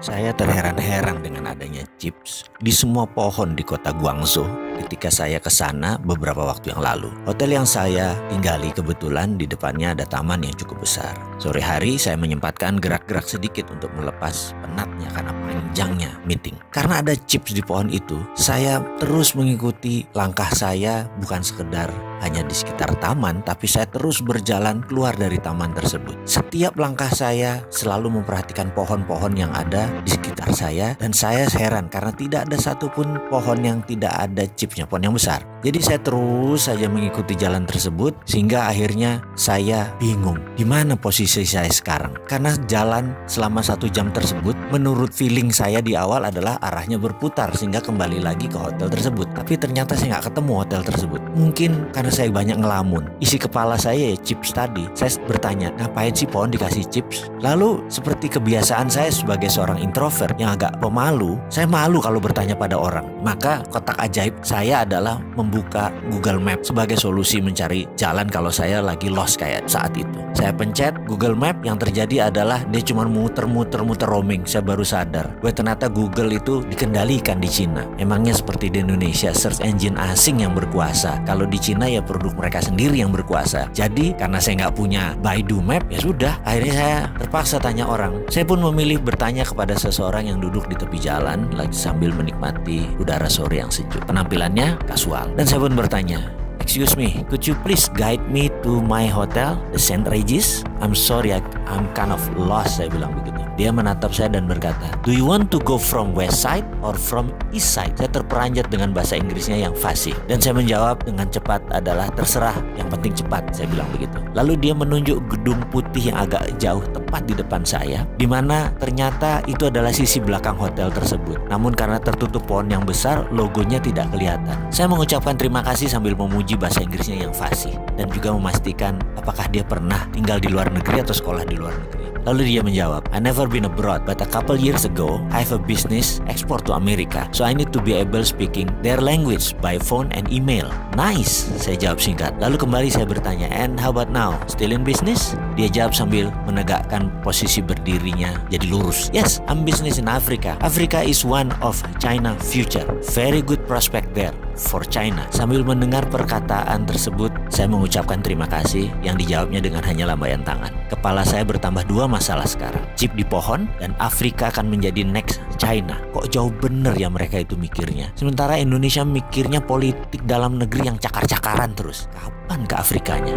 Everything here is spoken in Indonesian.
Saya terheran-heran dengan adanya chips di semua pohon di kota Guangzhou ketika saya ke sana beberapa waktu yang lalu. Hotel yang saya tinggali kebetulan di depannya ada taman yang cukup besar. Sore hari saya menyempatkan gerak-gerak sedikit untuk melepas penatnya karena panjangnya meeting. Karena ada chips di pohon itu, saya terus mengikuti langkah saya bukan sekedar hanya di sekitar taman, tapi saya terus berjalan keluar dari taman tersebut. Setiap langkah saya selalu memperhatikan pohon-pohon yang ada di sekitar saya, dan saya heran karena tidak ada satupun pohon yang tidak ada chipsnya, pohon yang besar. Jadi saya terus saja mengikuti jalan tersebut sehingga akhirnya saya bingung di mana posisi saya sekarang. Karena jalan selama 1 jam tersebut menurut feeling saya di awal adalah arahnya berputar sehingga kembali lagi ke hotel tersebut. Tapi ternyata saya nggak ketemu hotel tersebut. Mungkin karena saya banyak ngelamun. Isi kepala saya ya chips tadi. Saya bertanya, ngapain sih pohon dikasih chips? Lalu seperti kebiasaan saya sebagai seorang introvert yang agak pemalu, saya malu kalau bertanya pada orang. Maka kotak ajaib saya adalah membuka Google Map sebagai solusi mencari jalan kalau saya lagi lost kayak saat itu. Saya pencet Google Map, yang terjadi adalah dia cuma muter-muter roaming. Saya baru sadar bahwa ternyata Google itu dikendalikan di Cina. Emangnya seperti di Indonesia search engine asing yang berkuasa. Kalau di Cina ya produk mereka sendiri yang berkuasa. Jadi karena saya nggak punya Baidu Map, ya sudah, akhirnya saya terpaksa tanya orang. Saya pun memilih bertanya kepada seseorang yang duduk di tepi jalan lagi sambil menikmati udara sore yang sejuk. Penampilannya kasual, dan saya pun bertanya, "Excuse me, could you please guide me to my hotel, the Saint Regis? I'm sorry, I'm kind of lost," saya bilang begitu. Dia menatap saya dan berkata, "Do you want to go from west side or from east side?" Saya terperanjat dengan bahasa Inggrisnya yang fasih, dan saya menjawab dengan cepat adalah, "Terserah, yang penting cepat," saya bilang begitu. Lalu dia menunjuk gedung putih yang agak jauh tepat di depan saya, di mana ternyata itu adalah sisi belakang hotel tersebut. Namun karena tertutup pohon yang besar, logonya tidak kelihatan. Saya mengucapkan terima kasih sambil memuji bahasa Inggrisnya yang fasih dan juga memastikan apakah dia pernah tinggal di luar negeri atau sekolah di luar negeri. Lalu dia menjawab, "I never been abroad, but a couple years ago, I have a business export to America, so I need to be able speaking their language by phone and email." "Nice," saya jawab singkat. Lalu kembali saya bertanya, "And how about now? Still in business?" Dia jawab sambil menegakkan posisi berdirinya jadi lurus. "Yes, I'm business in Africa. Africa is one of China future. Very good prospect there for China." Sambil mendengar perkataan tersebut, saya mengucapkan terima kasih yang dijawabnya dengan hanya lambaian tangan. Kepala saya bertambah 2 masalah sekarang. Chip di pohon dan Afrika akan menjadi next China. Kok jauh bener ya mereka itu mikirnya. Sementara Indonesia mikirnya politik dalam negeri yang cakar-cakaran terus. Kapan ke Afrikanya?